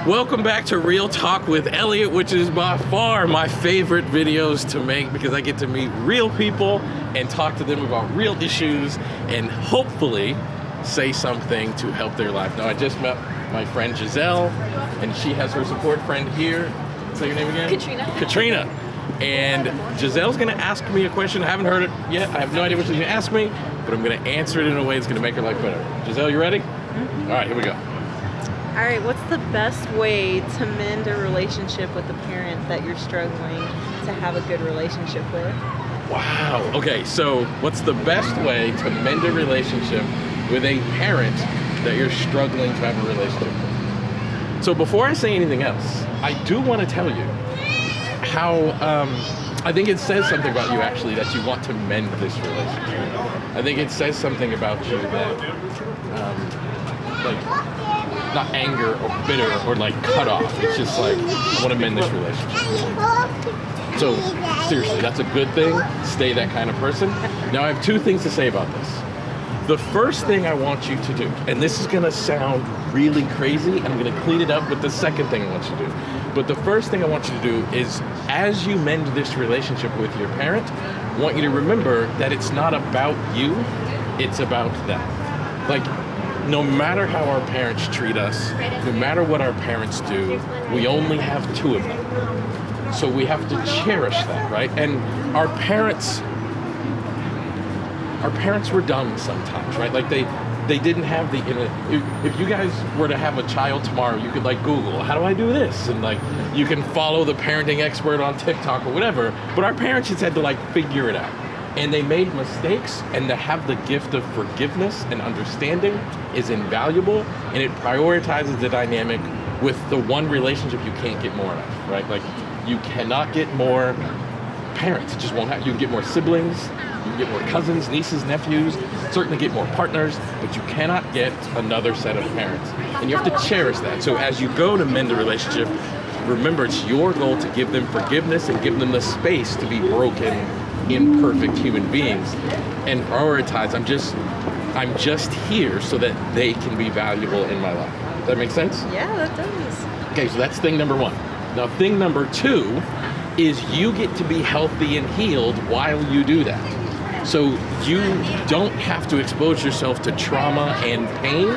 Welcome back to Real Talk with Elliott, which is by far my favorite videos to make because I get to meet real people and talk to them about real issues and hopefully say something to help their life. Now, I just met my friend Giselle, and she has her support friend here. Say your name again? Katrina. And Giselle's gonna ask me a question. I haven't heard it yet. I have no idea what she's gonna ask me, but I'm gonna answer it in a way that's gonna make her life better. Giselle, you ready? Mm-hmm. All right, here we go. All right, what's the best way to mend a relationship with a parent that you're struggling to have a good relationship with? Wow. Okay, so what's the best way to mend a relationship with a parent that you're struggling to have a relationship with? So before I say anything else, I do want to tell you how I think it says something about you actually that you want to mend this relationship. I think it says something about you that like not anger or bitter or like cut off. It's just like, I want to mend this relationship. So seriously, that's a good thing. Stay that kind of person. Now I have two things to say about this. The first thing I want you to do, and this is gonna sound really crazy, and I'm gonna clean it up with the second thing I want you to do. But the first thing I want you to do is, as you mend this relationship with your parent, I want you to remember that it's not about you, it's about them. Like, no matter how our parents treat us, no matter what our parents do, we only have two of them. So we have to cherish that, right? And our parents were dumb sometimes, right? Like they didn't have the internet. If you guys were to have a child tomorrow, you could like Google, how do I do this? And like you can follow the parenting expert on TikTok or whatever, but our parents just had to like figure it out. And they made mistakes, and to have the gift of forgiveness and understanding is invaluable, and it prioritizes the dynamic with the one relationship you can't get more of, right? Like, you cannot get more parents. It just won't happen. You can get more siblings, you can get more cousins, nieces, nephews, certainly get more partners, but you cannot get another set of parents. And you have to cherish that. So as you go to mend a relationship, remember it's your goal to give them forgiveness and give them the space to be broken, imperfect human beings, and prioritize, I'm just here so that they can be valuable in my life. Does that make sense? Yeah, that does. Okay, so that's thing number one. Now, thing number two is you get to be healthy and healed while you do that. So you don't have to expose yourself to trauma and pain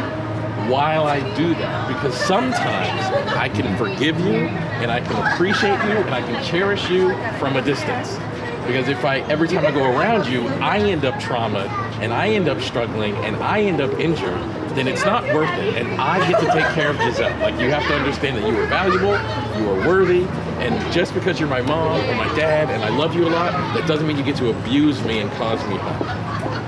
while I do that, because sometimes I can forgive you and I can appreciate you and I can cherish you from a distance. Because every time I go around you, I end up traumatized and I end up struggling and I end up injured, then it's not worth it. And I get to take care of Giselle. Like, you have to understand that you are valuable, you are worthy, and just because you're my mom or my dad and I love you a lot, that doesn't mean you get to abuse me and cause me harm.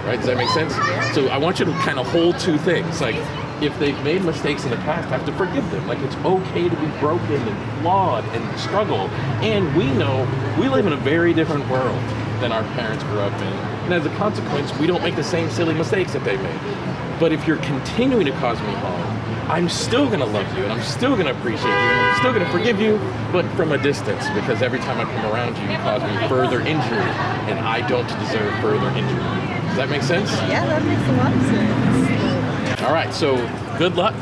Right? Does that make sense? So I want you to kind of hold two things. Like, if they've made mistakes in the past, I have to forgive them. Like, it's okay to be broken and flawed and struggle. And we know we live in a very different world than our parents grew up in. And as a consequence, we don't make the same silly mistakes that they made. But if you're continuing to cause me harm, I'm still gonna love you and I'm still gonna appreciate you and I'm still gonna forgive you, but from a distance, because every time I come around you, you cause me further injury and I don't deserve further injury. Does that make sense? Yeah, that makes a lot of sense. All right, so good luck.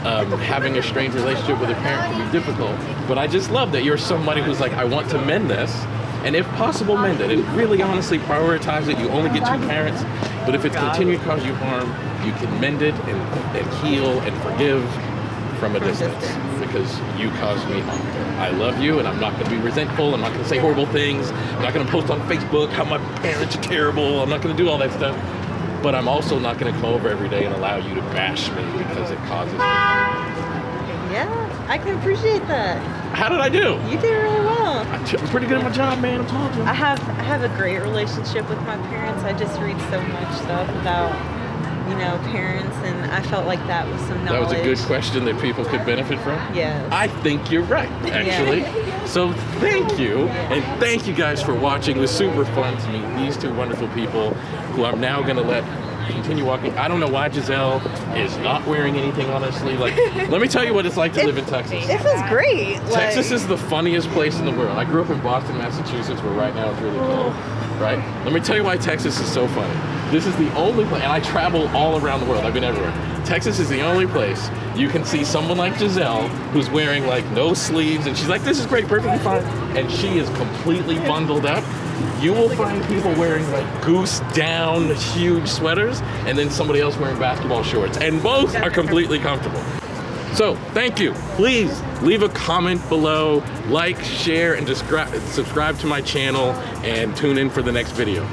Having a strange relationship with a parent can be difficult, but I just love that you're somebody who's like, I want to mend this, and if possible, mend it. And really, honestly, prioritize it. You only get two parents, but if it's continued to cause you harm, you can mend it and heal and forgive from a distance, because you caused me harm. I love you, and I'm not going to be resentful. I'm not going to say horrible things. I'm not going to post on Facebook how my parents are terrible. I'm not going to do all that stuff. But I'm also not going to come over every day and allow you to bash me because it causes me harm. Yeah, I can appreciate that. How did I do? You did really well. I'm pretty good at my job, man. I told you. I have a great relationship with my parents. I just read so much stuff about, parents, and I felt like that was some knowledge. That was a good question that people could benefit from? Yes. I think you're right, actually. Yeah. So thank you, and thank you guys for watching. It was super fun to meet these two wonderful people who I'm now going to let continue walking. I don't know why Giselle is not wearing anything, honestly. Like, let me tell you what it's like to live in Texas. It feels great. Texas is the funniest place in the world. I grew up in Boston, Massachusetts, where right now it's really cold, right? Let me tell you why Texas is so funny. This is the only place, and I travel all around the world. I've been everywhere. Texas is the only place you can see someone like Giselle who's wearing like no sleeves, and she's like, this is great, perfectly fine, and she is completely bundled up. You will find people wearing like goose down huge sweaters, and then somebody else wearing basketball shorts, and both are completely comfortable. So thank you. Please leave a comment below, like, share, and subscribe to my channel, and tune in for the next video.